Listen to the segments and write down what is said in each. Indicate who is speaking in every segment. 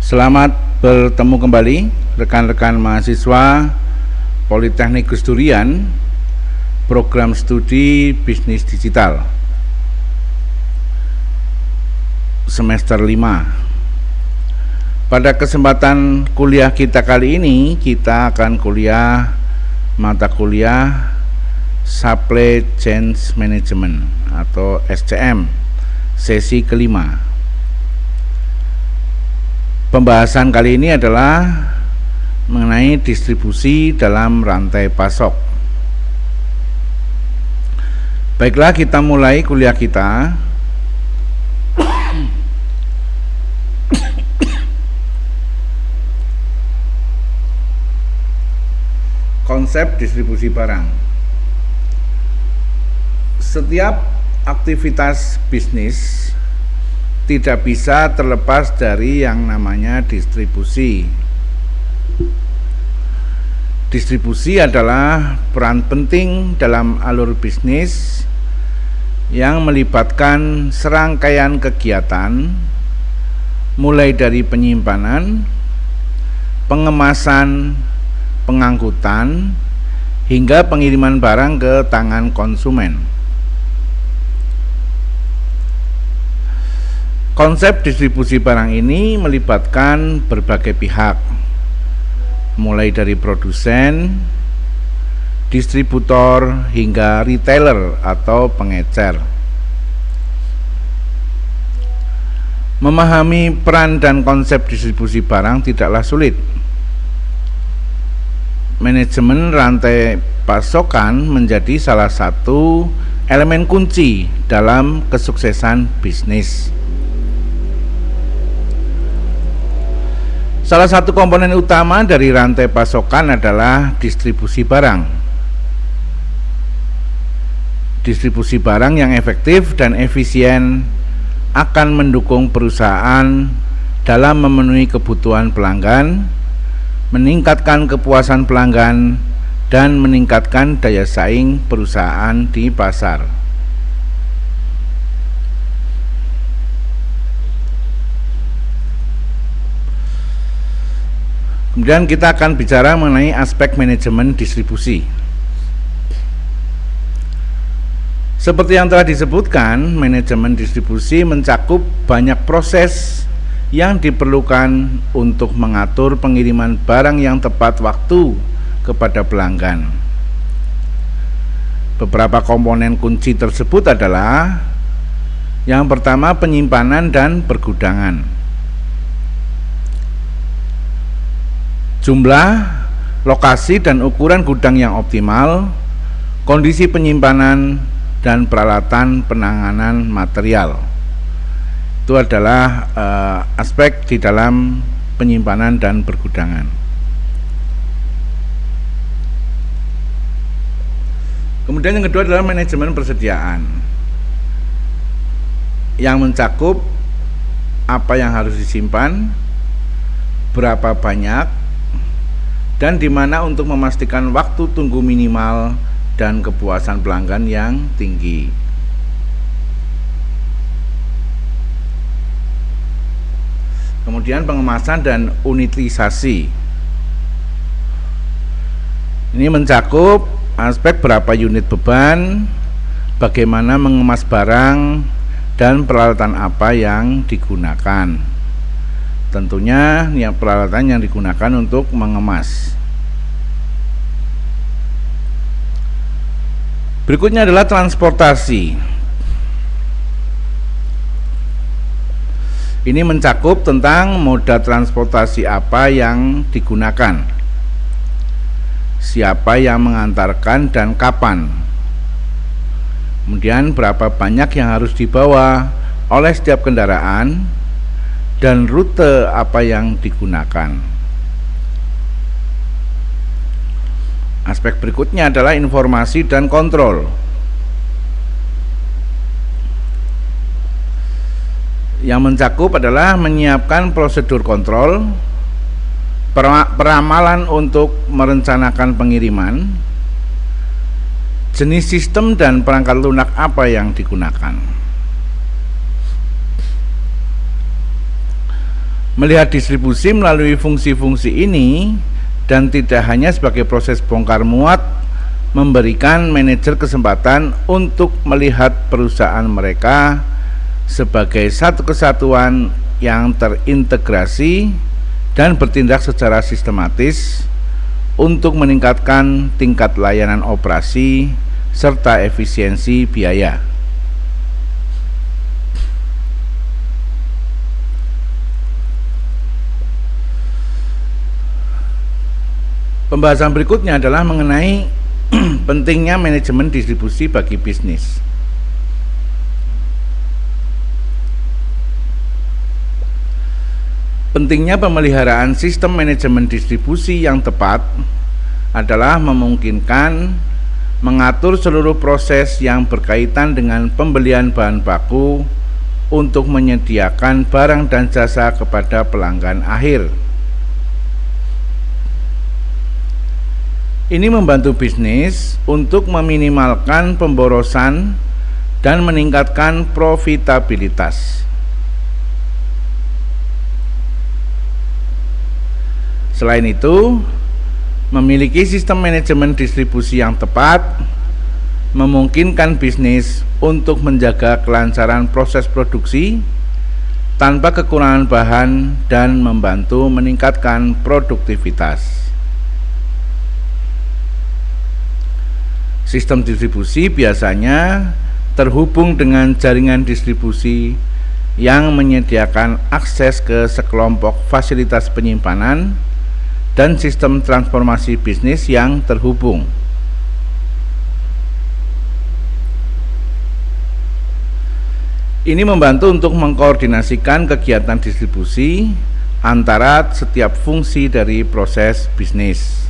Speaker 1: Selamat bertemu kembali rekan-rekan mahasiswa Politeknik Gus Durian, program studi bisnis digital semester 5. Pada kesempatan kuliah kita kali ini, kita akan kuliah mata kuliah Supply Chain Management atau SCM sesi kelima. Pembahasan kali ini adalah mengenai distribusi dalam rantai pasok. Baiklah, kita mulai kuliah kita. Konsep distribusi barang. Setiap aktivitas bisnis tidak bisa terlepas dari yang namanya distribusi. Distribusi adalah peran penting dalam alur bisnis yang melibatkan serangkaian kegiatan, mulai dari penyimpanan, pengemasan, pengangkutan, hingga pengiriman barang ke tangan konsumen. Konsep distribusi barang ini melibatkan berbagai pihak, mulai dari produsen, distributor, hingga retailer atau pengecer. Memahami peran dan konsep distribusi barang tidaklah sulit. Manajemen rantai pasokan menjadi salah satu elemen kunci dalam kesuksesan bisnis. Salah satu komponen utama dari rantai pasokan adalah distribusi barang. Distribusi barang yang efektif dan efisien akan mendukung perusahaan dalam memenuhi kebutuhan pelanggan, meningkatkan kepuasan pelanggan, dan meningkatkan daya saing perusahaan di pasar. Kemudian kita akan bicara mengenai aspek manajemen distribusi. Seperti yang telah disebutkan, manajemen distribusi mencakup banyak proses yang diperlukan untuk mengatur pengiriman barang yang tepat waktu kepada pelanggan. Beberapa komponen kunci tersebut adalah: yang pertama, penyimpanan dan pergudangan. Jumlah, lokasi dan ukuran gudang yang optimal, kondisi penyimpanan, dan peralatan penanganan material. Itu adalah aspek di dalam penyimpanan dan pergudangan. Kemudian yang kedua adalah manajemen persediaan, yang mencakup apa yang harus disimpan, berapa banyak, dan di mana untuk memastikan waktu tunggu minimal dan kepuasan pelanggan yang tinggi. Kemudian pengemasan dan unitisasi. Ini mencakup aspek berapa unit beban, bagaimana mengemas barang, dan peralatan apa yang digunakan. Tentunya peralatan yang digunakan untuk mengemas. Berikutnya adalah transportasi. Ini mencakup tentang moda transportasi apa yang digunakan, siapa yang mengantarkan dan kapan, kemudian berapa banyak yang harus dibawa oleh setiap kendaraan, dan rute apa yang digunakan. Aspek berikutnya adalah informasi dan kontrol. Yang mencakup adalah menyiapkan prosedur kontrol, peramalan untuk merencanakan pengiriman, jenis sistem dan perangkat lunak apa yang digunakan. Melihat distribusi melalui fungsi-fungsi ini dan tidak hanya sebagai proses bongkar muat, memberikan manajer kesempatan untuk melihat perusahaan mereka sebagai satu kesatuan yang terintegrasi dan bertindak secara sistematis untuk meningkatkan tingkat layanan operasi serta efisiensi biaya. Pembahasan berikutnya adalah mengenai pentingnya manajemen distribusi bagi bisnis. Pentingnya pemeliharaan sistem manajemen distribusi yang tepat adalah memungkinkan mengatur seluruh proses yang berkaitan dengan pembelian bahan baku untuk menyediakan barang dan jasa kepada pelanggan akhir. Ini membantu bisnis untuk meminimalkan pemborosan dan meningkatkan profitabilitas. Selain itu, memiliki sistem manajemen distribusi yang tepat memungkinkan bisnis untuk menjaga kelancaran proses produksi tanpa kekurangan bahan dan membantu meningkatkan produktivitas. Sistem distribusi biasanya terhubung dengan jaringan distribusi yang menyediakan akses ke sekelompok fasilitas penyimpanan dan sistem transformasi bisnis yang terhubung. Ini membantu untuk mengkoordinasikan kegiatan distribusi antara setiap fungsi dari proses bisnis.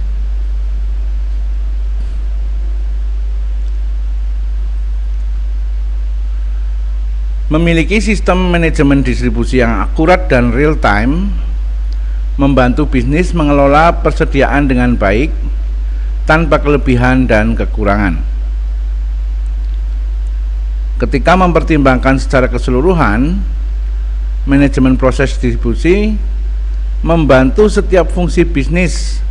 Speaker 1: Memiliki sistem manajemen distribusi yang akurat dan real time membantu bisnis mengelola persediaan dengan baik tanpa kelebihan dan kekurangan. Ketika mempertimbangkan secara keseluruhan, manajemen proses distribusi membantu setiap fungsi bisnis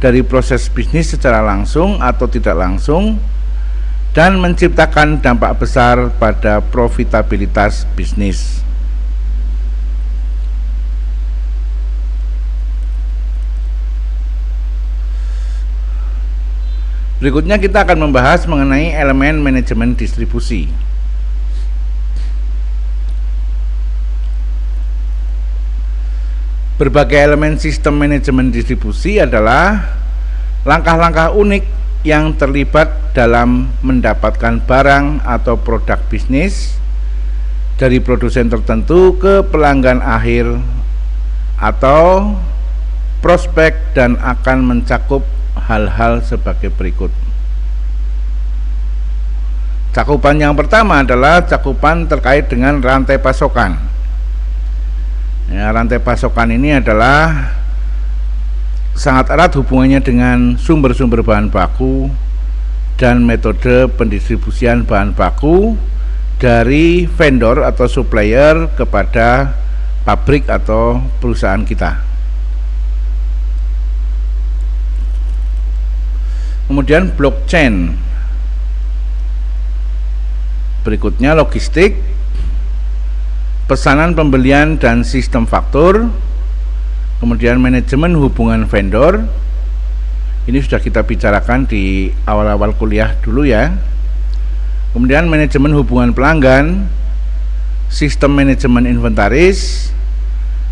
Speaker 1: dari proses bisnis secara langsung atau tidak langsung dan menciptakan dampak besar pada profitabilitas bisnis. Berikutnya kita akan membahas mengenai elemen manajemen distribusi. Berbagai elemen sistem manajemen distribusi adalah langkah-langkah unik yang terlibat dalam mendapatkan barang atau produk bisnis dari produsen tertentu ke pelanggan akhir atau prospek dan akan mencakup hal-hal sebagai berikut. Cakupan yang pertama adalah cakupan terkait dengan rantai pasokan. Ya, rantai pasokan ini adalah sangat erat hubungannya dengan sumber-sumber bahan baku dan metode pendistribusian bahan baku dari vendor atau supplier kepada pabrik atau perusahaan kita. Kemudian blockchain. Berikutnya logistik, pesanan pembelian dan sistem faktur. Kemudian manajemen hubungan vendor. Ini sudah kita bicarakan di awal-awal kuliah dulu ya. Kemudian manajemen hubungan pelanggan, sistem manajemen inventaris,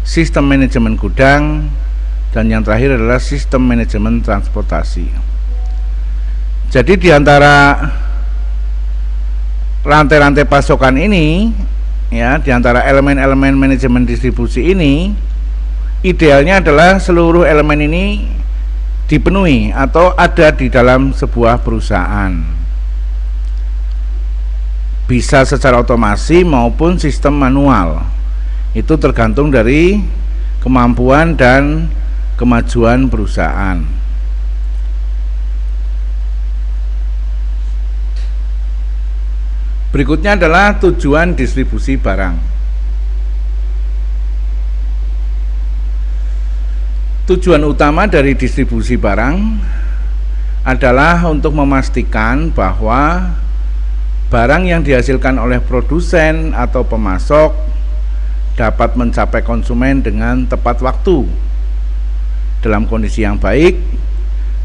Speaker 1: sistem manajemen gudang, dan yang terakhir adalah sistem manajemen transportasi. Jadi di antara rantai-rantai pasokan ini, ya, di antara elemen-elemen manajemen distribusi ini, idealnya adalah seluruh elemen ini dipenuhi atau ada di dalam sebuah perusahaan. Bisa secara otomasi maupun sistem manual. Itu tergantung dari kemampuan dan kemajuan perusahaan. Berikutnya adalah tujuan distribusi barang. Tujuan utama dari distribusi barang adalah untuk memastikan bahwa barang yang dihasilkan oleh produsen atau pemasok dapat mencapai konsumen dengan tepat waktu, dalam kondisi yang baik,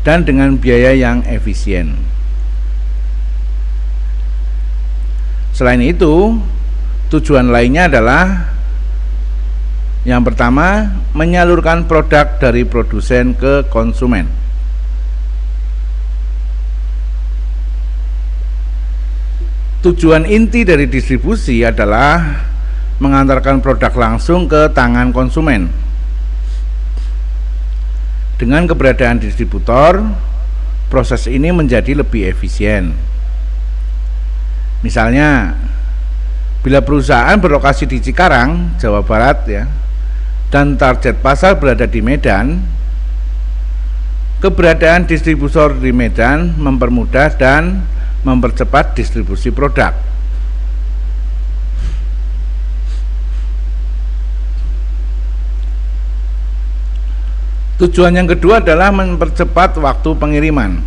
Speaker 1: dan dengan biaya yang efisien. Selain itu, tujuan lainnya adalah yang pertama, menyalurkan produk dari produsen ke konsumen. Tujuan inti dari distribusi adalah mengantarkan produk langsung ke tangan konsumen. Dengan keberadaan distributor, proses ini menjadi lebih efisien. Misalnya, bila perusahaan berlokasi di Cikarang, Jawa Barat dan target pasar berada di Medan, keberadaan distributor di Medan mempermudah dan mempercepat distribusi produk. Tujuan yang kedua adalah mempercepat waktu pengiriman.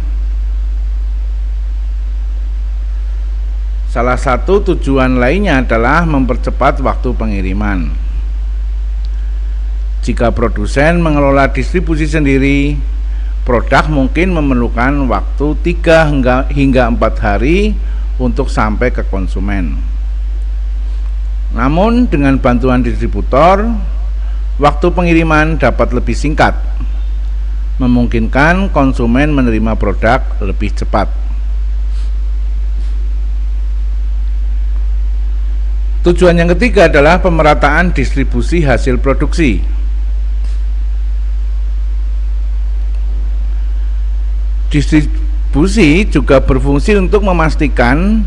Speaker 1: Salah satu tujuan lainnya adalah mempercepat waktu pengiriman. Jika produsen mengelola distribusi sendiri, produk mungkin memerlukan waktu 3 hingga 4 hari untuk sampai ke konsumen. Namun dengan bantuan distributor, waktu pengiriman dapat lebih singkat, memungkinkan konsumen menerima produk lebih cepat. Tujuan yang ketiga adalah pemerataan distribusi hasil produksi. Distribusi juga berfungsi untuk memastikan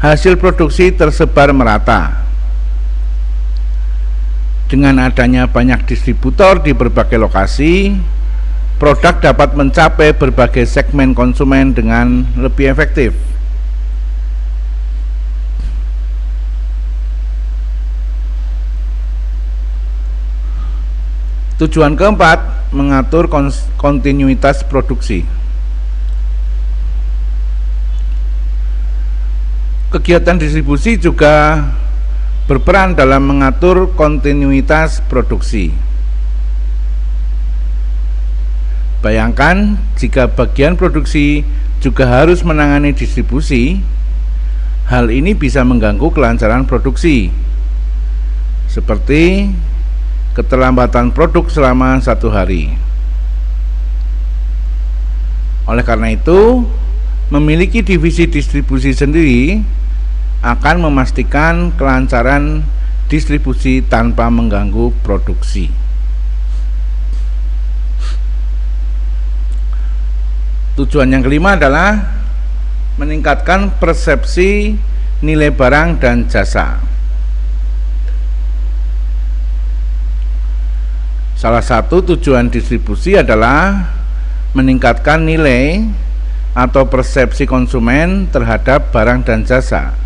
Speaker 1: hasil produksi tersebar merata. Dengan adanya banyak distributor di berbagai lokasi, produk dapat mencapai berbagai segmen konsumen dengan lebih efektif. Tujuan keempat, mengatur kontinuitas produksi. Kegiatan distribusi juga berperan dalam mengatur kontinuitas produksi. Bayangkan jika bagian produksi juga harus menangani distribusi, hal ini bisa mengganggu kelancaran produksi, seperti keterlambatan produk selama 1 hari. Oleh karena itu, memiliki divisi distribusi sendiri akan memastikan kelancaran distribusi tanpa mengganggu produksi. Tujuan yang kelima adalah meningkatkan persepsi nilai barang dan jasa. Salah satu tujuan distribusi adalah meningkatkan nilai atau persepsi konsumen terhadap barang dan jasa.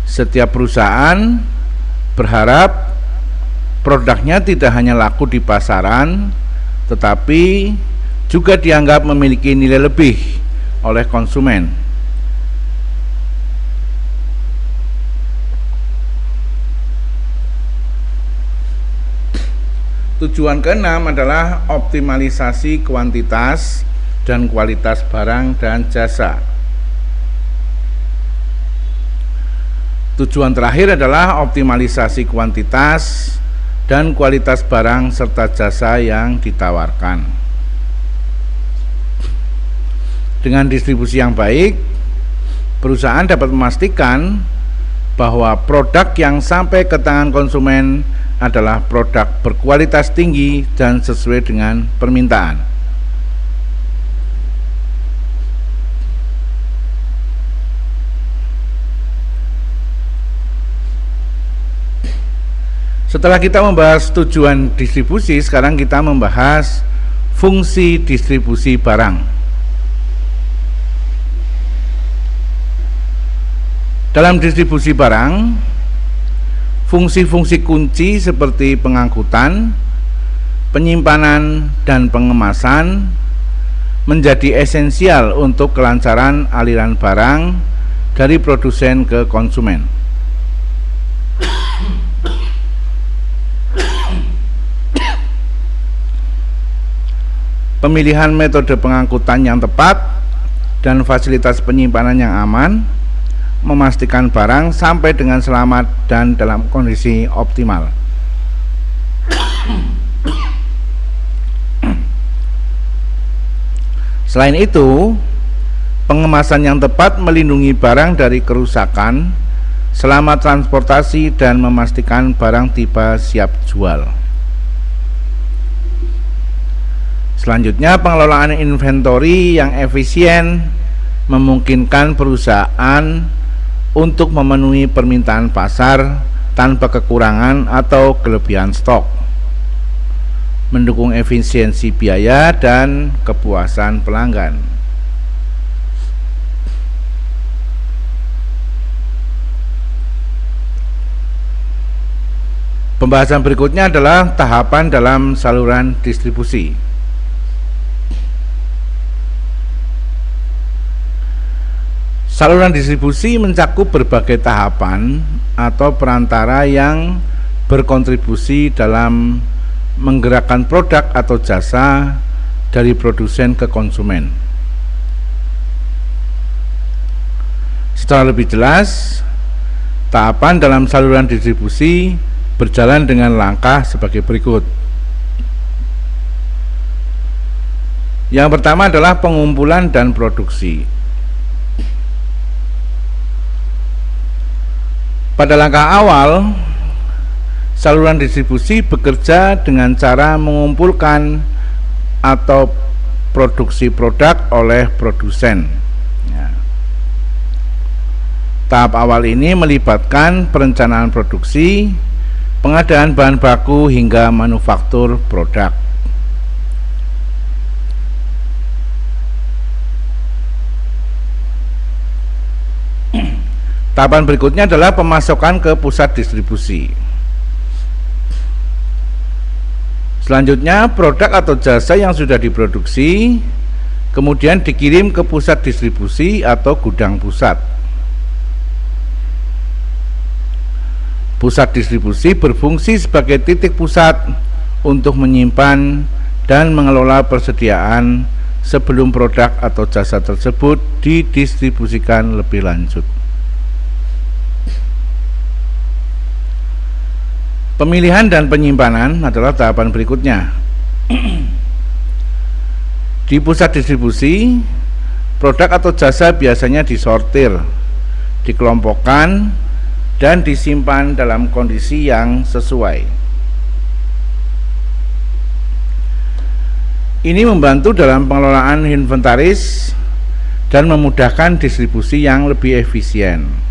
Speaker 1: Setiap perusahaan berharap produknya tidak hanya laku di pasaran, tetapi juga dianggap memiliki nilai lebih oleh konsumen. Tujuan keenam adalah optimalisasi kuantitas dan kualitas barang dan jasa. Tujuan terakhir adalah optimalisasi kuantitas dan kualitas barang serta jasa yang ditawarkan. Dengan distribusi yang baik, perusahaan dapat memastikan bahwa produk yang sampai ke tangan konsumen adalah produk berkualitas tinggi dan sesuai dengan permintaan. Setelah kita membahas tujuan distribusi, sekarang kita membahas fungsi distribusi barang. Dalam distribusi barang, fungsi-fungsi kunci seperti pengangkutan penyimpanan, dan pengemasan menjadi esensial untuk kelancaran aliran barang dari produsen ke konsumen. Pemilihan metode pengangkutan yang tepat dan fasilitas penyimpanan yang aman memastikan barang sampai dengan selamat dan dalam kondisi optimal. Selain itu, pengemasan yang tepat melindungi barang dari kerusakan selama transportasi dan memastikan barang tiba siap jual. Selanjutnya, pengelolaan inventory yang efisien memungkinkan perusahaan untuk memenuhi permintaan pasar tanpa kekurangan atau kelebihan stok, mendukung efisiensi biaya dan kepuasan pelanggan. Pembahasan berikutnya adalah tahapan dalam saluran distribusi. Saluran distribusi mencakup berbagai tahapan atau perantara yang berkontribusi dalam menggerakkan produk atau jasa dari produsen ke konsumen. Secara lebih jelas, tahapan dalam saluran distribusi berjalan dengan langkah sebagai berikut. Yang pertama adalah pengumpulan dan produksi. Pada langkah awal, saluran distribusi bekerja dengan cara mengumpulkan atau produksi produk oleh produsen. Tahap awal ini melibatkan perencanaan produksi, pengadaan bahan baku hingga manufaktur produk. Tahapan berikutnya adalah pemasokan ke pusat distribusi. Selanjutnya, produk atau jasa yang sudah diproduksi kemudian dikirim ke pusat distribusi atau gudang pusat. Pusat distribusi berfungsi sebagai titik pusat untuk menyimpan dan mengelola persediaan sebelum produk atau jasa tersebut didistribusikan lebih lanjut. Pemilihan dan penyimpanan adalah tahapan berikutnya. Di pusat distribusi, produk atau jasa biasanya disortir, dikelompokkan, dan disimpan dalam kondisi yang sesuai. Ini membantu dalam pengelolaan inventaris dan memudahkan distribusi yang lebih efisien.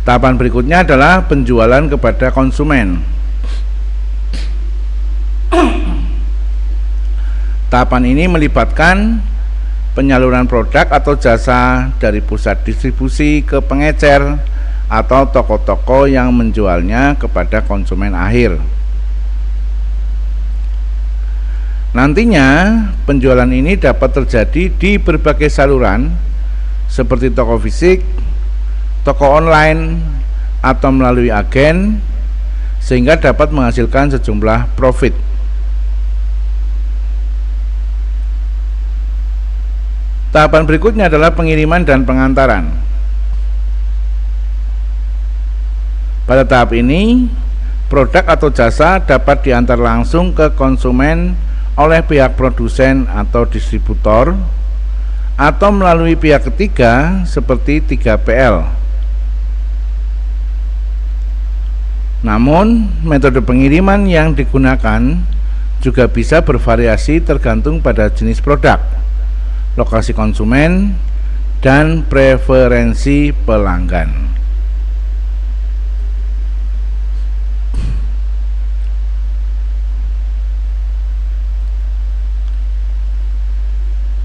Speaker 1: Tahapan berikutnya adalah penjualan kepada konsumen. Tahapan ini melibatkan penyaluran produk atau jasa dari pusat distribusi ke pengecer atau toko-toko yang menjualnya kepada konsumen akhir. Nantinya, penjualan ini dapat terjadi di berbagai saluran seperti toko fisik, toko online, atau melalui agen, sehingga dapat menghasilkan sejumlah profit. Tahapan berikutnya adalah pengiriman dan pengantaran. Pada tahap ini, produk atau jasa dapat diantar langsung ke konsumen oleh pihak produsen atau distributor, atau melalui pihak ketiga seperti 3PL. Namun, metode pengiriman yang digunakan juga bisa bervariasi tergantung pada jenis produk, lokasi konsumen, dan preferensi pelanggan.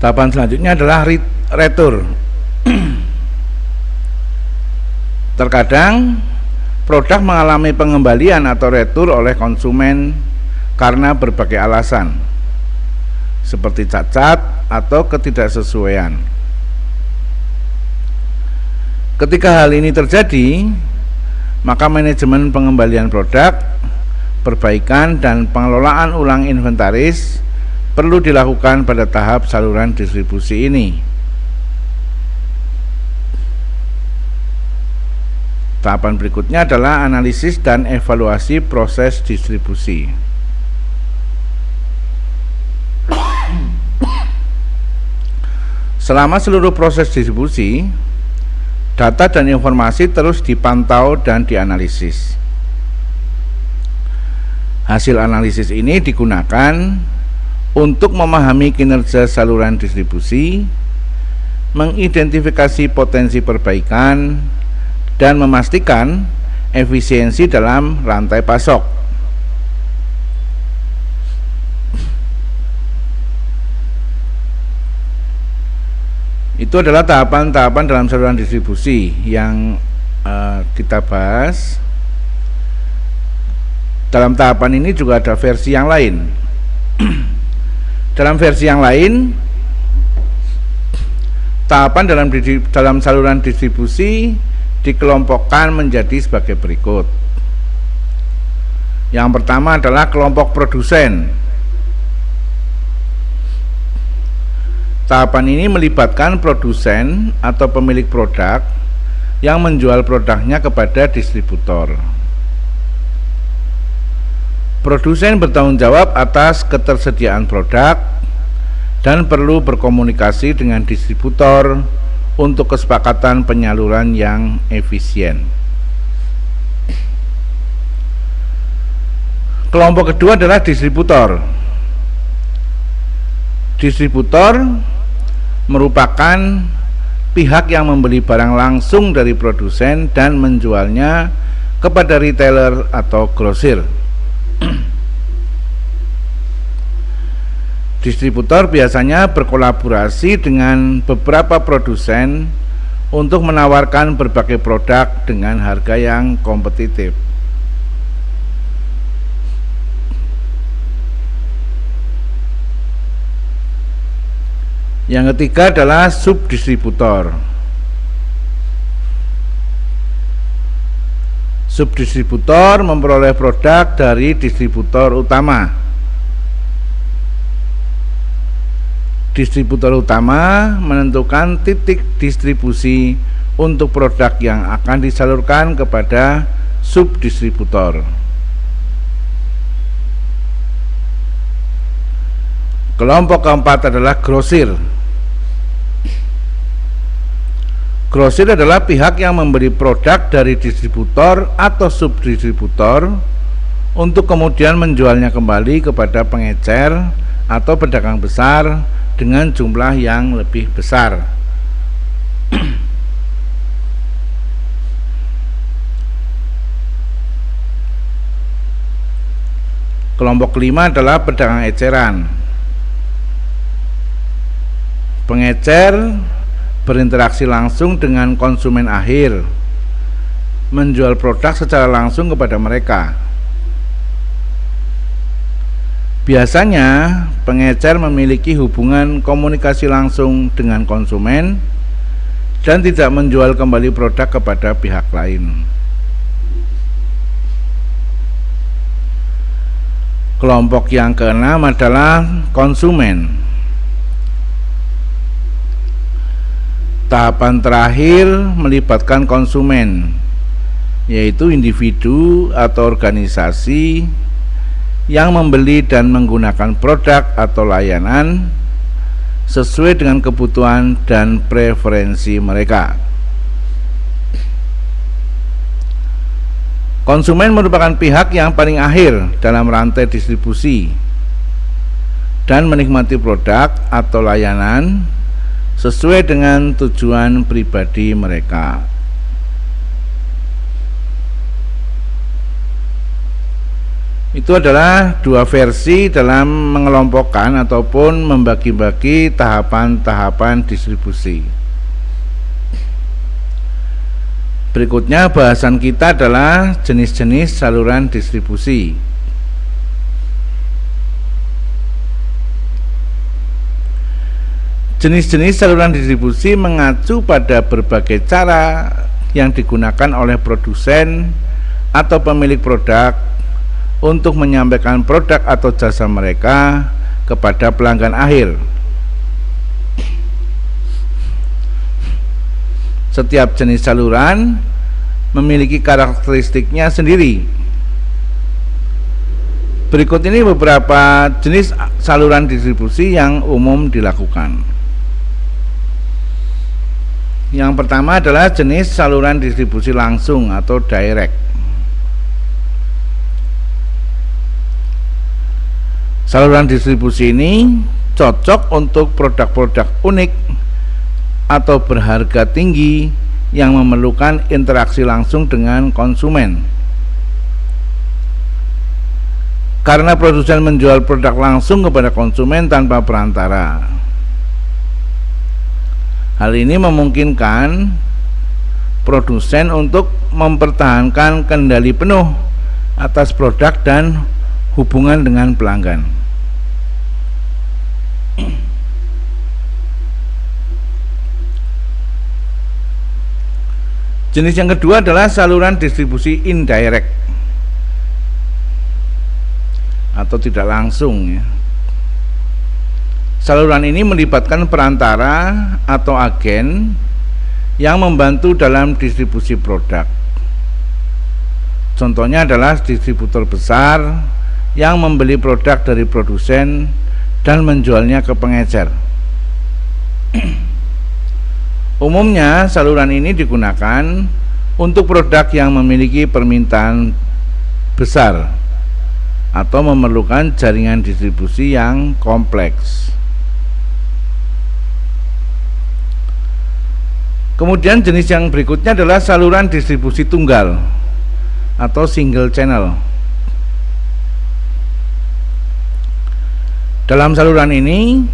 Speaker 1: Tahapan selanjutnya adalah retur. Terkadang produk mengalami pengembalian atau retur oleh konsumen karena berbagai alasan, seperti cacat atau ketidaksesuaian. Ketika hal ini terjadi, maka manajemen pengembalian produk, perbaikan, dan pengelolaan ulang inventaris perlu dilakukan pada tahap saluran distribusi ini. Tahapan berikutnya adalah analisis dan evaluasi proses distribusi. Selama seluruh proses distribusi, data dan informasi terus dipantau dan dianalisis. Hasil analisis ini digunakan untuk memahami kinerja saluran distribusi, mengidentifikasi potensi perbaikan, dan memastikan efisiensi dalam rantai pasok. Itu adalah tahapan-tahapan dalam saluran distribusi yang kita bahas. Dalam tahapan ini juga ada versi yang lain. Dalam versi yang lain, tahapan dalam saluran distribusi dikelompokkan menjadi sebagai berikut. Yang pertama adalah kelompok produsen. Tahapan ini melibatkan produsen atau pemilik produk yang menjual produknya kepada distributor. Produsen bertanggung jawab atas ketersediaan produk dan perlu berkomunikasi dengan distributor untuk kesepakatan penyaluran yang efisien. Kelompok kedua adalah distributor. Distributor merupakan pihak yang membeli barang langsung dari produsen dan menjualnya kepada retailer atau grosir. Distributor biasanya berkolaborasi dengan beberapa produsen untuk menawarkan berbagai produk dengan harga yang kompetitif. Yang ketiga adalah subdistributor. Subdistributor memperoleh produk dari distributor utama. Distributor utama menentukan titik distribusi untuk produk yang akan disalurkan kepada subdistributor. Kelompok keempat adalah grosir. Grosir adalah pihak yang membeli produk dari distributor atau subdistributor untuk kemudian menjualnya kembali kepada pengecer atau pedagang besar dengan jumlah yang lebih besar. Kelompok kelima adalah pedagang eceran. Pengecer berinteraksi langsung dengan konsumen akhir, menjual produk secara langsung kepada mereka. Biasanya pengecer memiliki hubungan komunikasi langsung dengan konsumen dan tidak menjual kembali produk kepada pihak lain. Kelompok yang keenam adalah konsumen. Tahapan terakhir melibatkan konsumen, yaitu individu atau organisasi yang membeli dan menggunakan produk atau layanan sesuai dengan kebutuhan dan preferensi mereka. Konsumen merupakan pihak yang paling akhir dalam rantai distribusi dan menikmati produk atau layanan sesuai dengan tujuan pribadi mereka. Itu adalah dua versi dalam mengelompokkan ataupun membagi-bagi tahapan-tahapan distribusi. Berikutnya bahasan kita adalah jenis-jenis saluran distribusi. Jenis-jenis saluran distribusi mengacu pada berbagai cara yang digunakan oleh produsen atau pemilik produk untuk menyampaikan produk atau jasa mereka kepada pelanggan akhir. Setiap jenis saluran memiliki karakteristiknya sendiri. Berikut ini beberapa jenis saluran distribusi yang umum dilakukan. Yang pertama adalah jenis saluran distribusi langsung atau direct. Saluran distribusi ini cocok untuk produk-produk unik atau berharga tinggi yang memerlukan interaksi langsung dengan konsumen. Karena produsen menjual produk langsung kepada konsumen tanpa perantara. Hal ini memungkinkan produsen untuk mempertahankan kendali penuh atas produk dan hubungan dengan pelanggan. Jenis yang kedua adalah saluran distribusi indirect atau tidak langsung ya. Saluran ini melibatkan perantara atau agen yang membantu dalam distribusi produk. Contohnya adalah distributor besar yang membeli produk dari produsen dan menjualnya ke pengecer. Umumnya saluran ini digunakan untuk produk yang memiliki permintaan besar atau memerlukan jaringan distribusi yang kompleks. Kemudian jenis yang berikutnya adalah saluran distribusi tunggal atau single channel. Dalam saluran ini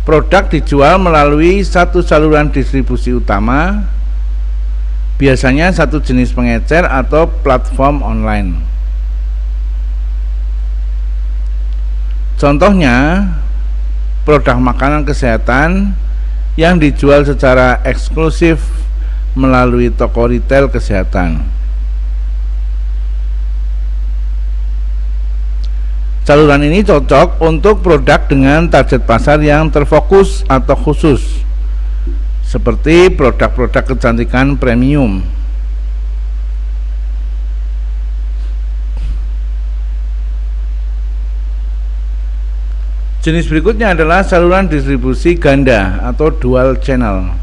Speaker 1: produk dijual melalui satu saluran distribusi utama, biasanya satu jenis pengecer atau platform online. Contohnya, produk makanan kesehatan yang dijual secara eksklusif melalui toko retail kesehatan. Saluran ini cocok untuk produk dengan target pasar yang terfokus atau khusus, seperti produk-produk kecantikan premium. Jenis berikutnya adalah saluran distribusi ganda atau dual channel.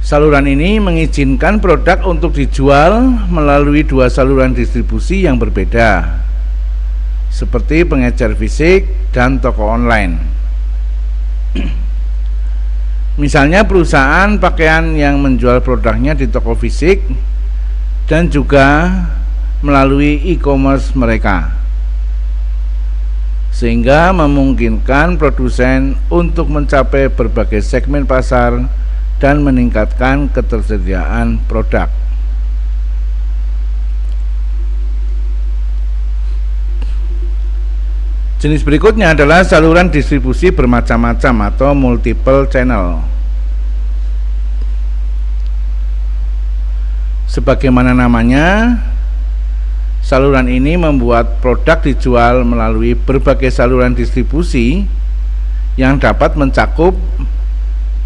Speaker 1: Saluran ini mengizinkan produk untuk dijual melalui dua saluran distribusi yang berbeda, seperti pengecer fisik dan toko online. Misalnya perusahaan pakaian yang menjual produknya di toko fisik dan juga melalui e-commerce mereka, sehingga memungkinkan produsen untuk mencapai berbagai segmen pasar dan meningkatkan ketersediaan produk. Jenis berikutnya adalah saluran distribusi bermacam-macam atau multiple channel. Sebagaimana namanya, saluran ini membuat produk dijual melalui berbagai saluran distribusi yang dapat mencakup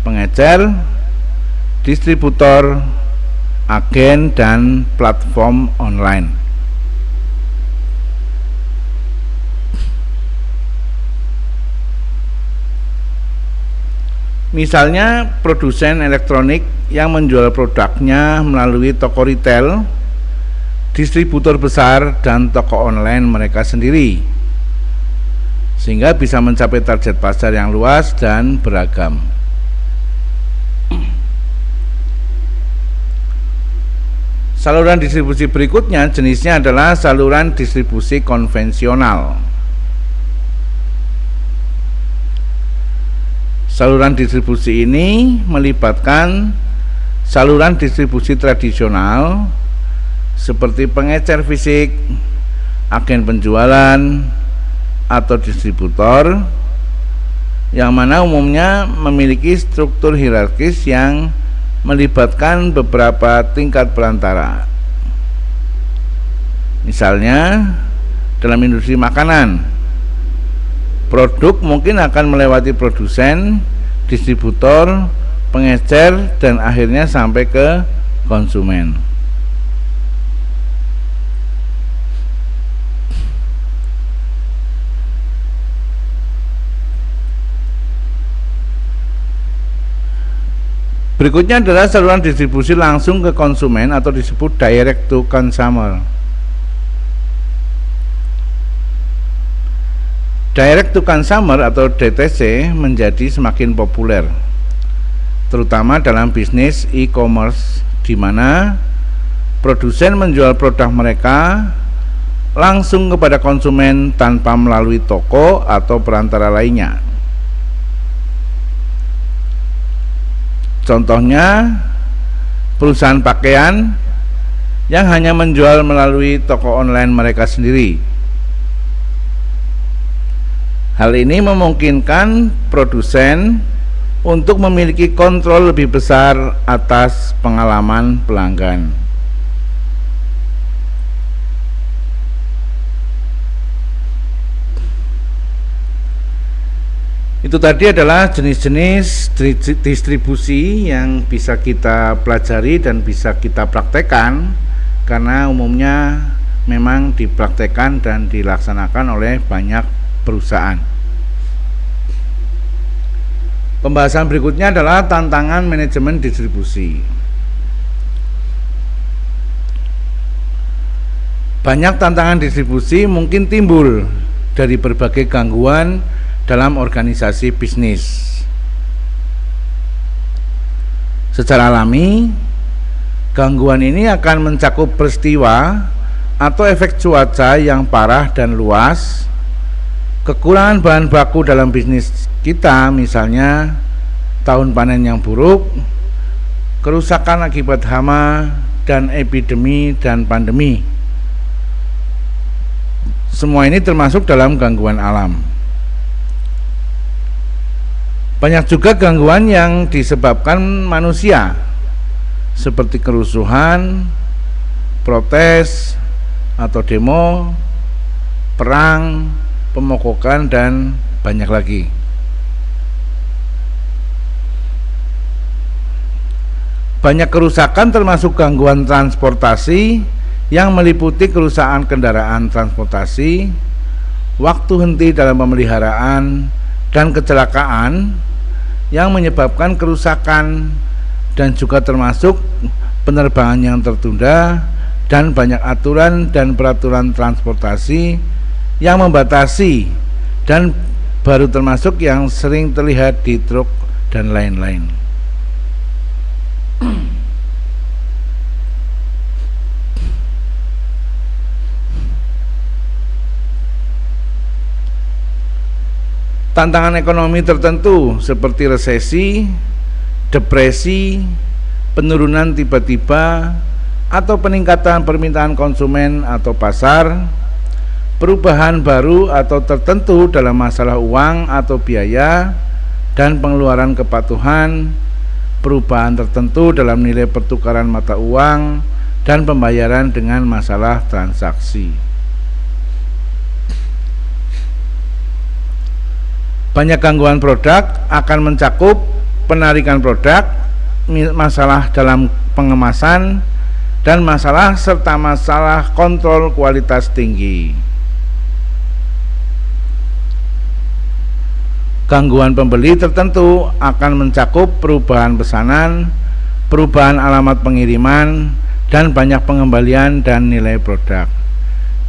Speaker 1: pengecer, distributor, agen, dan platform online. Misalnya produsen elektronik yang menjual produknya melalui toko retail, distributor besar, dan toko online mereka sendiri, sehingga bisa mencapai target pasar yang luas dan beragam. Saluran distribusi berikutnya jenisnya adalah saluran distribusi konvensional. Saluran distribusi ini melibatkan saluran distribusi tradisional seperti pengecer fisik, agen penjualan, atau distributor, yang mana umumnya memiliki struktur hierarkis yang melibatkan beberapa tingkat perantara. Misalnya dalam industri makanan, produk mungkin akan melewati produsen, distributor, pengecer, dan akhirnya sampai ke konsumen. Berikutnya adalah saluran distribusi langsung ke konsumen atau disebut direct to consumer. Direct to consumer atau DTC menjadi semakin populer, terutama dalam bisnis e-commerce, di mana produsen menjual produk mereka langsung kepada konsumen tanpa melalui toko atau perantara lainnya. Contohnya, perusahaan pakaian yang hanya menjual melalui toko online mereka sendiri. Hal ini memungkinkan produsen untuk memiliki kontrol lebih besar atas pengalaman pelanggan. Itu tadi adalah jenis-jenis distribusi yang bisa kita pelajari dan bisa kita praktekkan, karena umumnya memang dipraktekkan dan dilaksanakan oleh banyak perusahaan. Pembahasan berikutnya adalah tantangan manajemen distribusi. Banyak tantangan distribusi mungkin timbul dari berbagai gangguan dalam organisasi bisnis. Secara alami, gangguan ini akan mencakup peristiwa atau efek cuaca yang parah dan luas, kekurangan bahan baku dalam bisnis kita, misalnya tahun panen yang buruk, kerusakan akibat hama, dan epidemi dan pandemi. Semua ini termasuk dalam gangguan alam. Banyak juga gangguan yang disebabkan manusia, seperti kerusuhan, protes atau demo, perang, pemogokan, dan banyak lagi. Banyak kerusakan termasuk gangguan transportasi yang meliputi kerusakan kendaraan transportasi, waktu henti dalam pemeliharaan, dan kecelakaan yang menyebabkan kerusakan, dan juga termasuk penerbangan yang tertunda dan banyak aturan dan peraturan transportasi yang membatasi, dan baru termasuk yang sering terlihat di truk dan lain-lain. Tantangan ekonomi tertentu seperti resesi, depresi, penurunan tiba-tiba, atau peningkatan permintaan konsumen atau pasar, perubahan baru atau tertentu dalam masalah uang atau biaya dan pengeluaran kepatuhan, perubahan tertentu dalam nilai pertukaran mata uang, dan pembayaran dengan masalah transaksi. Banyak gangguan produk akan mencakup penarikan produk, masalah dalam pengemasan, dan masalah serta masalah kontrol kualitas tinggi. Gangguan pembeli tertentu akan mencakup perubahan pesanan, perubahan alamat pengiriman, dan banyak pengembalian dan nilai produk.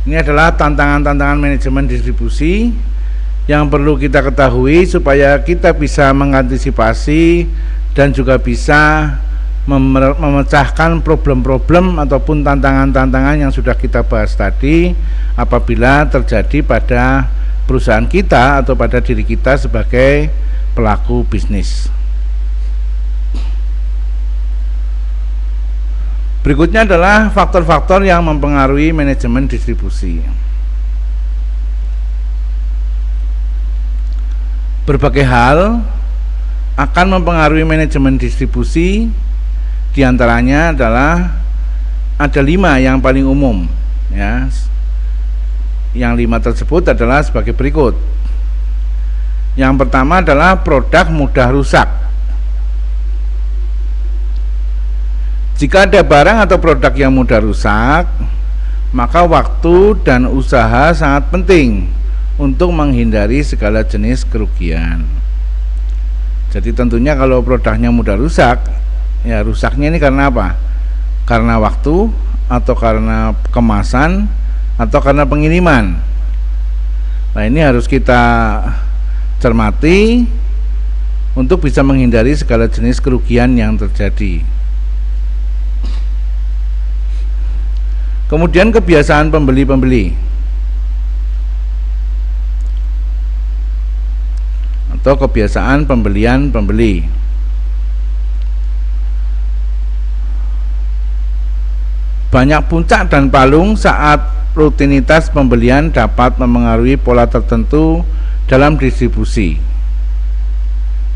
Speaker 1: Ini adalah tantangan-tantangan manajemen distribusi yang perlu kita ketahui supaya kita bisa mengantisipasi dan juga bisa memecahkan problem-problem ataupun tantangan-tantangan yang sudah kita bahas tadi apabila terjadi pada perusahaan kita atau pada diri kita sebagai pelaku bisnis. Berikutnya adalah faktor-faktor yang mempengaruhi manajemen distribusi. Berbagai hal akan mempengaruhi manajemen distribusi, diantaranya adalah ada 5 yang paling umum, ya. Yang 5 tersebut adalah sebagai berikut. Yang pertama adalah produk mudah rusak. Jika ada barang atau produk yang mudah rusak, maka waktu dan usaha sangat penting untuk menghindari segala jenis kerugian. Jadi tentunya kalau produknya mudah rusak, ya rusaknya ini karena apa? Karena waktu, atau karena kemasan, atau karena pengiriman. Nah, ini harus kita cermati untuk bisa menghindari segala jenis kerugian yang terjadi. Kemudian kebiasaan pembeli-pembeli atau kebiasaan pembelian pembeli. Banyak puncak dan palung saat rutinitas pembelian dapat memengaruhi pola tertentu dalam distribusi,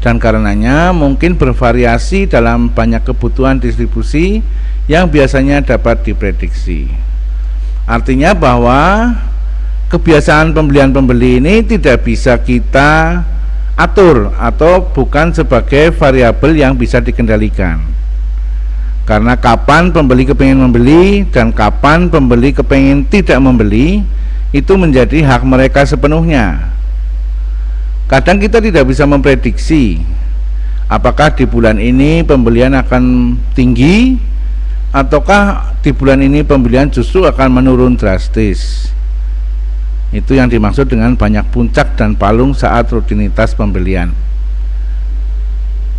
Speaker 1: dan karenanya mungkin bervariasi dalam banyak kebutuhan distribusi yang biasanya dapat diprediksi. Artinya bahwa kebiasaan pembelian pembeli ini tidak bisa kita atur atau bukan sebagai variabel yang bisa dikendalikan. Karena kapan pembeli kepingin membeli dan kapan pembeli kepingin tidak membeli, itu menjadi hak mereka sepenuhnya. Kadang kita tidak bisa memprediksi apakah di bulan ini pembelian akan tinggi, ataukah di bulan ini pembelian justru akan menurun drastis. Itu yang dimaksud dengan banyak puncak dan palung saat rutinitas pembelian.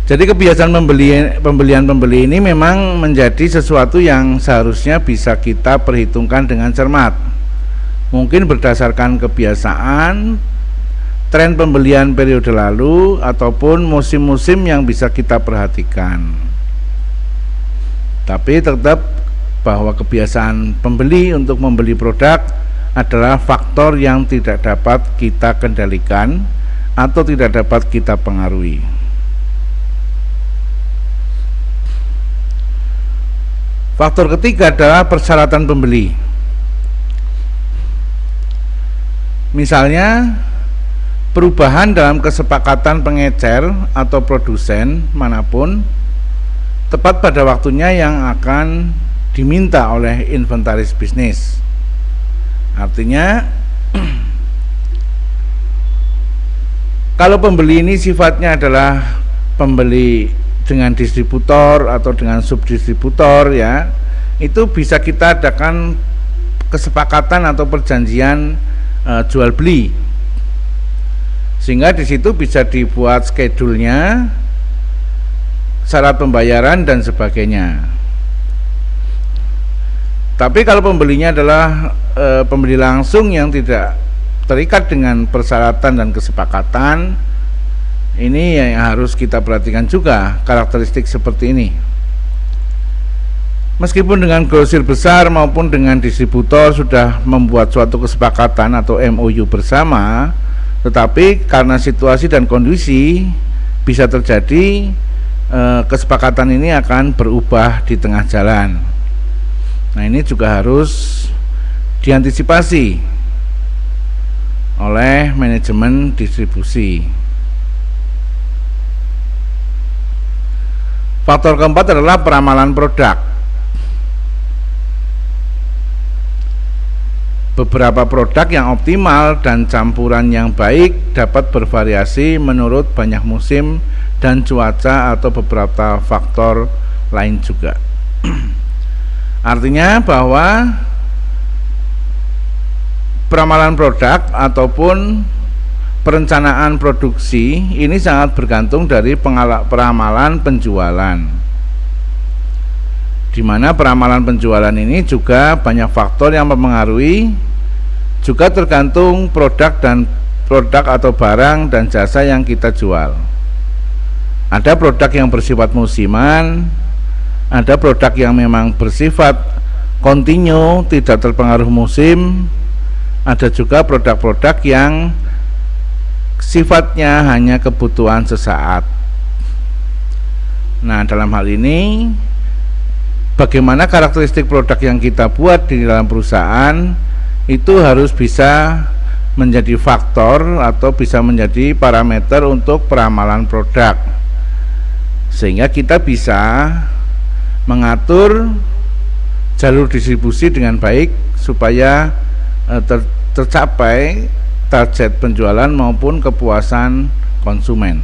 Speaker 1: Jadi kebiasaan pembeli ini memang menjadi sesuatu yang seharusnya bisa kita perhitungkan dengan cermat. Mungkin berdasarkan kebiasaan, tren pembelian periode lalu, ataupun musim-musim yang bisa kita perhatikan. Tapi tetap bahwa kebiasaan pembeli untuk membeli produk adalah faktor yang tidak dapat kita kendalikan atau tidak dapat kita pengaruhi. Faktor ketiga adalah persyaratan pembeli. Misalnya, perubahan dalam kesepakatan pengecer atau produsen manapun tepat pada waktunya yang akan diminta oleh inventaris bisnis. Artinya, kalau pembeli ini sifatnya adalah pembeli dengan distributor atau dengan subdistributor, ya, itu bisa kita adakan kesepakatan atau perjanjian jual beli, sehingga di situ bisa dibuat schedule-nya, syarat pembayaran dan sebagainya. Tapi kalau pembelinya adalah pembeli langsung yang tidak terikat dengan persyaratan dan kesepakatan, ini yang harus kita perhatikan juga karakteristik seperti ini. Meskipun dengan grosir besar maupun dengan distributor sudah membuat suatu kesepakatan atau MOU bersama, tetapi karena situasi dan kondisi bisa terjadi kesepakatan ini akan berubah di tengah jalan. Nah, ini juga harus diantisipasi oleh manajemen distribusi. Faktor keempat adalah peramalan produk. Beberapa produk yang optimal dan campuran yang baik dapat bervariasi menurut banyak musim dan cuaca atau beberapa faktor lain juga. Artinya bahwa peramalan produk ataupun perencanaan produksi ini sangat bergantung dari peramalan penjualan, di mana peramalan penjualan ini juga banyak faktor yang mempengaruhi, juga tergantung produk atau barang dan jasa yang kita jual. Ada produk yang bersifat musiman, ada produk yang memang bersifat kontinu, tidak terpengaruh musim, ada juga produk-produk yang sifatnya hanya kebutuhan sesaat. Nah, dalam hal ini bagaimana karakteristik produk yang kita buat di dalam perusahaan itu harus bisa menjadi faktor atau bisa menjadi parameter untuk peramalan produk, sehingga kita bisa mengatur jalur distribusi dengan baik supaya tercapai target penjualan maupun kepuasan konsumen.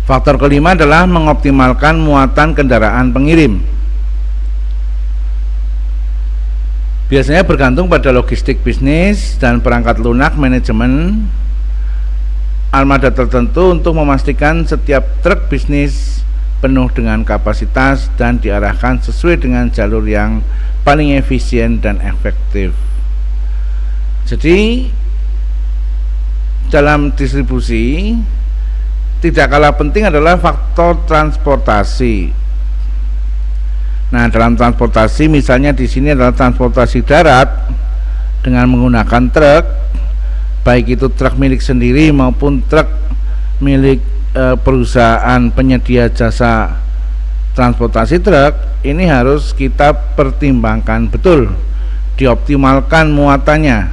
Speaker 1: Faktor kelima adalah mengoptimalkan muatan kendaraan pengirim. Biasanya bergantung pada logistik bisnis dan perangkat lunak manajemen armada tertentu untuk memastikan setiap truk bisnis penuh dengan kapasitas dan diarahkan sesuai dengan jalur yang paling efisien dan efektif. Jadi dalam distribusi tidak kalah penting adalah faktor transportasi. Nah, dalam transportasi misalnya di sini adalah transportasi darat dengan menggunakan truk, baik itu truk milik sendiri maupun truk milik perusahaan penyedia jasa transportasi truk. Ini harus kita pertimbangkan betul, dioptimalkan muatannya,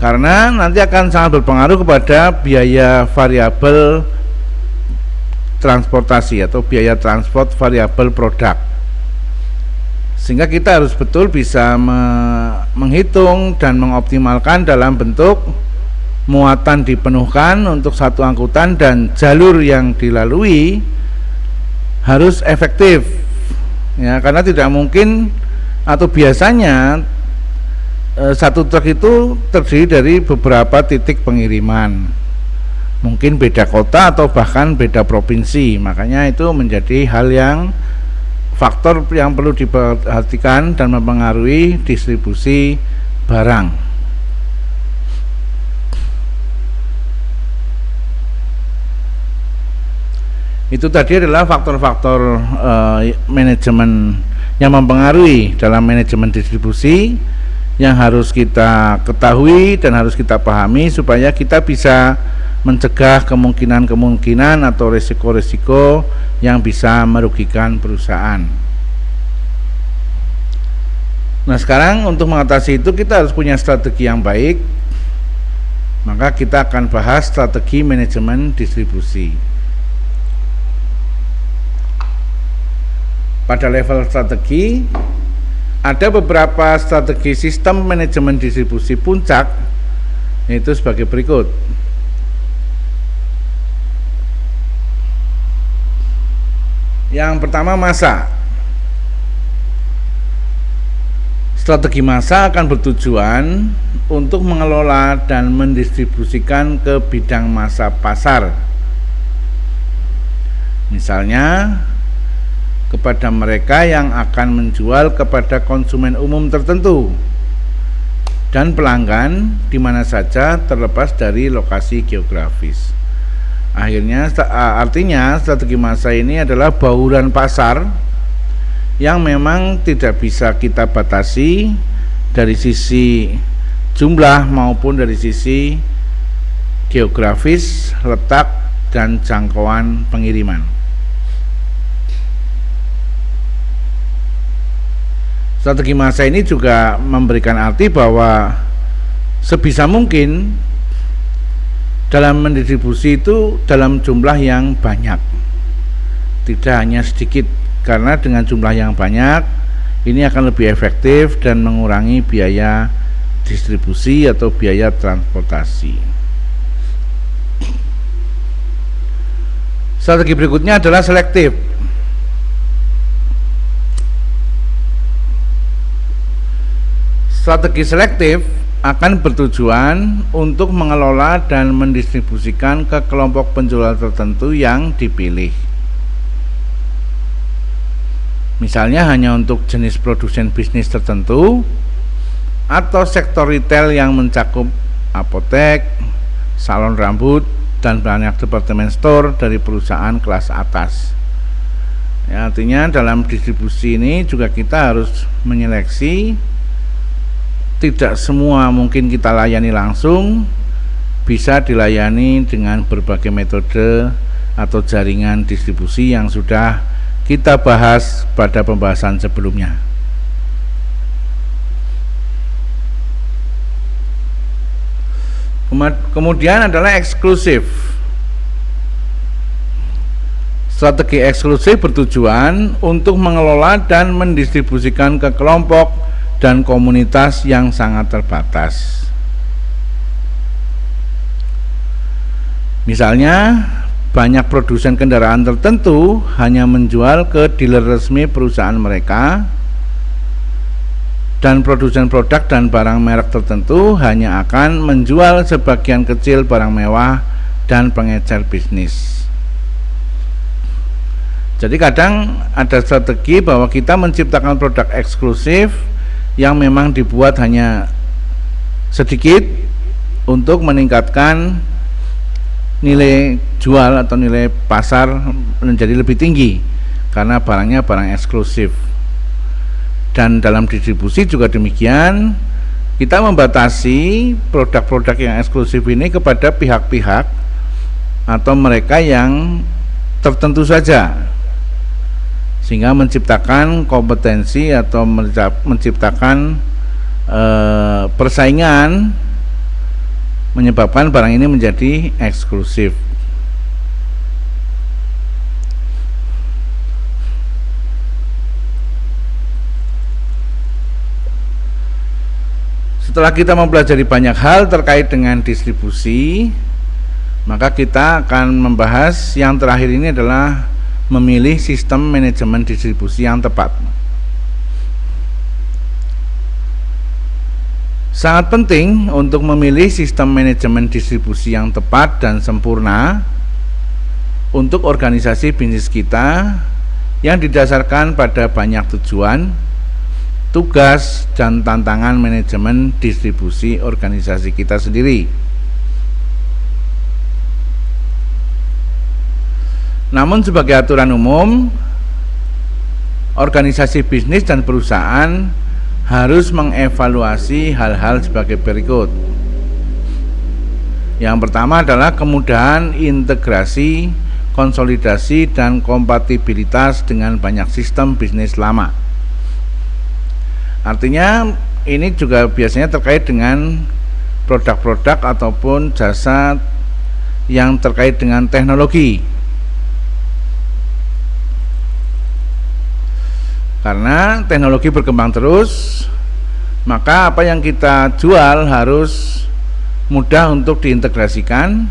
Speaker 1: karena nanti akan sangat berpengaruh kepada biaya variabel transportasi atau biaya transport variabel produk. Sehingga kita harus betul bisa menghitung dan mengoptimalkan dalam bentuk muatan dipenuhkan untuk satu angkutan dan jalur yang dilalui harus efektif, ya, karena tidak mungkin atau biasanya satu truk itu terdiri dari beberapa titik pengiriman, mungkin beda kota atau bahkan beda provinsi. Makanya itu menjadi hal yang faktor yang perlu diperhatikan dan mempengaruhi distribusi barang. Itu tadi adalah faktor-faktor manajemen yang mempengaruhi dalam manajemen distribusi yang harus kita ketahui dan harus kita pahami supaya kita bisa mencegah kemungkinan-kemungkinan atau risiko-risiko yang bisa merugikan perusahaan. Nah, sekarang untuk mengatasi itu kita harus punya strategi yang baik. Maka kita akan bahas strategi manajemen distribusi. Pada level strategi ada beberapa strategi sistem manajemen distribusi puncak, yaitu sebagai berikut. Yang pertama, masa. Strategi masa akan bertujuan untuk mengelola dan mendistribusikan ke bidang masa pasar. Misalnya kepada mereka yang akan menjual kepada konsumen umum tertentu dan pelanggan di mana saja terlepas dari lokasi geografis. Artinya strategi masa ini adalah bauran pasar yang memang tidak bisa kita batasi dari sisi jumlah maupun dari sisi geografis, letak, dan jangkauan pengiriman. Strategi masa ini juga memberikan arti bahwa sebisa mungkin dalam mendistribusi itu dalam jumlah yang banyak, tidak hanya sedikit, karena dengan jumlah yang banyak ini akan lebih efektif dan mengurangi biaya distribusi atau biaya transportasi. Strategi berikutnya adalah selektif. Strategi selektif akan bertujuan untuk mengelola dan mendistribusikan ke kelompok penjual tertentu yang dipilih. Misalnya hanya untuk jenis produsen bisnis tertentu atau sektor retail yang mencakup apotek, salon rambut, dan banyak departemen store dari perusahaan kelas atas. Ya, artinya dalam distribusi ini juga kita harus menyeleksi, tidak semua mungkin kita layani langsung, bisa dilayani dengan berbagai metode atau jaringan distribusi yang sudah kita bahas pada pembahasan sebelumnya. Kemudian adalah eksklusif. Strategi eksklusif bertujuan untuk mengelola dan mendistribusikan ke kelompok dan komunitas yang sangat terbatas. Misalnya, banyak produsen kendaraan tertentu hanya menjual ke dealer resmi perusahaan mereka, dan produsen produk dan barang merek tertentu hanya akan menjual sebagian kecil barang mewah dan pengecer bisnis. Jadi kadang ada strategi bahwa kita menciptakan produk eksklusif yang memang dibuat hanya sedikit untuk meningkatkan nilai jual atau nilai pasar menjadi lebih tinggi karena barangnya barang eksklusif. Dan dalam distribusi juga demikian, kita membatasi produk-produk yang eksklusif ini kepada pihak-pihak atau mereka yang tertentu saja, sehingga menciptakan kompetensi atau menciptakan persaingan, menyebabkan barang ini menjadi eksklusif. Setelah kita mempelajari banyak hal terkait dengan distribusi, maka kita akan membahas yang terakhir ini adalah memilih sistem manajemen distribusi yang tepat. Sangat penting untuk memilih sistem manajemen distribusi yang tepat dan sempurna untuk organisasi bisnis kita yang didasarkan pada banyak tujuan, tugas, dan tantangan manajemen distribusi organisasi kita sendiri. Namun sebagai aturan umum, organisasi bisnis dan perusahaan harus mengevaluasi hal-hal sebagai berikut. Yang pertama adalah kemudahan integrasi, konsolidasi, dan kompatibilitas dengan banyak sistem bisnis lama. Artinya ini juga biasanya terkait dengan produk-produk ataupun jasa yang terkait dengan teknologi. Karena teknologi berkembang terus, maka apa yang kita jual harus mudah untuk diintegrasikan,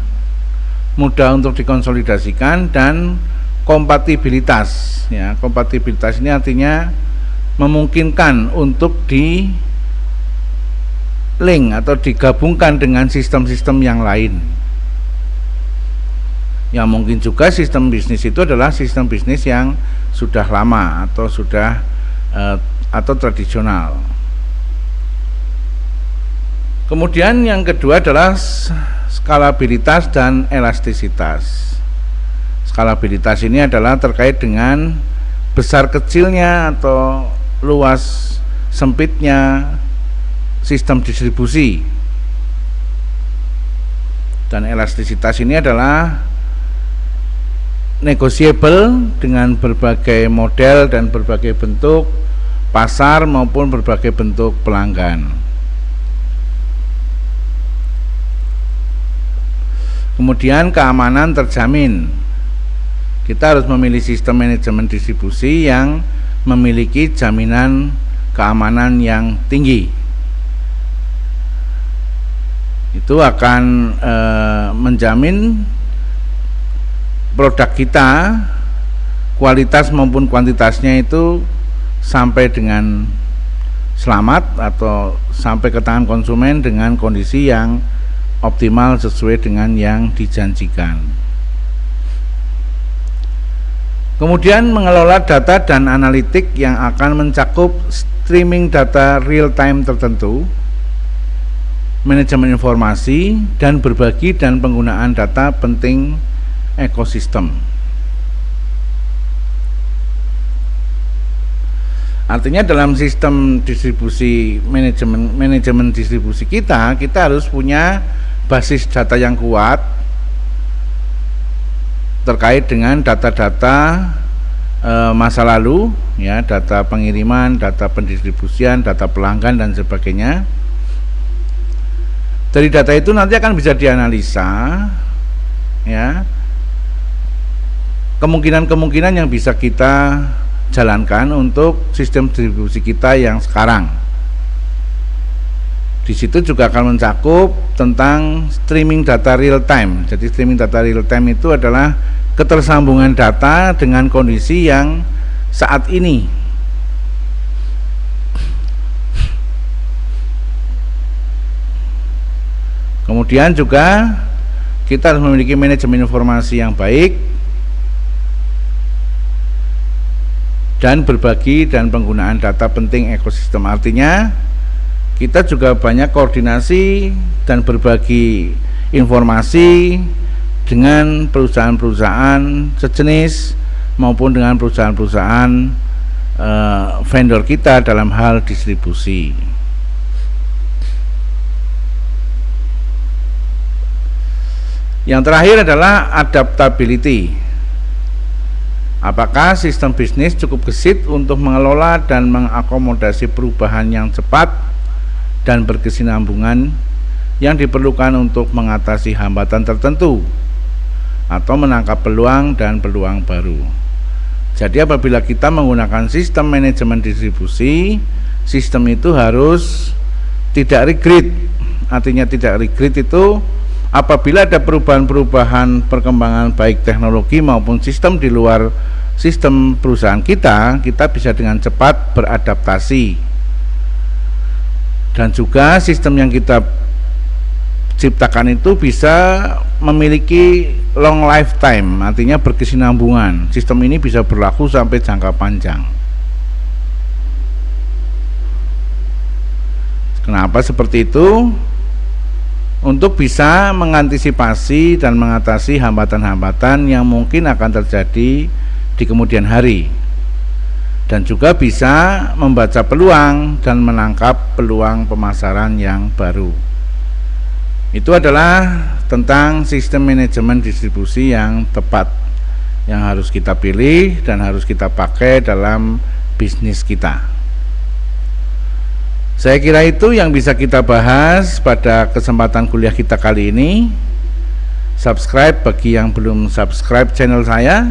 Speaker 1: mudah untuk dikonsolidasikan, dan kompatibilitas. Ya, kompatibilitas ini artinya memungkinkan untuk di link atau digabungkan dengan sistem-sistem yang lain. Yang mungkin juga sistem bisnis itu adalah sistem bisnis yang sudah lama atau sudah atau tradisional. Kemudian yang kedua adalah skalabilitas dan elastisitas. Skalabilitas ini adalah terkait dengan besar kecilnya atau luas sempitnya sistem distribusi. Dan elastisitas ini adalah negotiable dengan berbagai model dan berbagai bentuk pasar maupun berbagai bentuk pelanggan. Kemudian keamanan terjamin. Kita harus memilih sistem manajemen distribusi yang memiliki jaminan keamanan yang tinggi. Itu akan menjamin produk kita, kualitas maupun kuantitasnya itu sampai dengan selamat atau sampai ke tangan konsumen dengan kondisi yang optimal sesuai dengan yang dijanjikan. Kemudian mengelola data dan analitik yang akan mencakup streaming data real time tertentu. manajemen informasi, dan berbagi dan penggunaan data penting ekosistem. Artinya dalam sistem distribusi manajemen distribusi kita harus punya basis data yang kuat terkait dengan data-data masa lalu, ya, data pengiriman, data pendistribusian, data pelanggan dan sebagainya. Dari data itu nanti akan bisa dianalisa, ya, kemungkinan-kemungkinan yang bisa kita jalankan untuk sistem distribusi kita yang sekarang. Di situ juga akan mencakup tentang streaming data real time. Jadi streaming data real time itu adalah ketersambungan data dengan kondisi yang saat ini. Kemudian juga kita harus memiliki manajemen informasi yang baik dan berbagi dan penggunaan data penting ekosistem. Artinya kita juga banyak koordinasi dan berbagi informasi dengan perusahaan-perusahaan sejenis maupun dengan perusahaan-perusahaan vendor kita dalam hal distribusi. Yang terakhir adalah adaptability. Apakah sistem bisnis cukup gesit untuk mengelola dan mengakomodasi perubahan yang cepat dan berkesinambungan yang diperlukan untuk mengatasi hambatan tertentu atau menangkap peluang dan peluang baru. Jadi apabila kita menggunakan sistem manajemen distribusi, sistem itu harus tidak regret. Artinya tidak regret itu apabila ada perubahan-perubahan perkembangan baik teknologi maupun sistem di luar sistem perusahaan kita bisa dengan cepat beradaptasi. Dan juga sistem yang kita ciptakan itu bisa memiliki long lifetime, artinya berkesinambungan. Sistem ini bisa berlaku sampai jangka panjang. Kenapa seperti itu? Untuk bisa mengantisipasi dan mengatasi hambatan-hambatan yang mungkin akan terjadi di kemudian hari, dan juga bisa membaca peluang dan menangkap peluang pemasaran yang baru. Itu adalah tentang sistem manajemen distribusi yang tepat, yang harus kita pilih dan harus kita pakai dalam bisnis kita. Saya kira itu yang bisa kita bahas pada kesempatan kuliah kita kali ini. Subscribe bagi yang belum subscribe channel saya,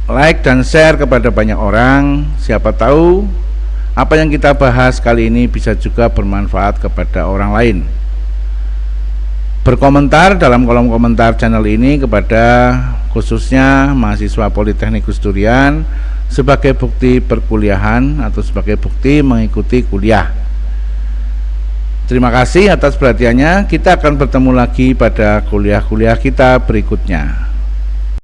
Speaker 1: like dan share kepada banyak orang. Siapa tahu apa yang kita bahas kali ini bisa juga bermanfaat kepada orang lain. Berkomentar dalam kolom komentar channel ini kepada khususnya mahasiswa Politeknik Gus Durian sebagai bukti perkuliahan atau sebagai bukti mengikuti kuliah. Terima kasih atas perhatiannya. Kita akan bertemu lagi pada kuliah-kuliah kita berikutnya.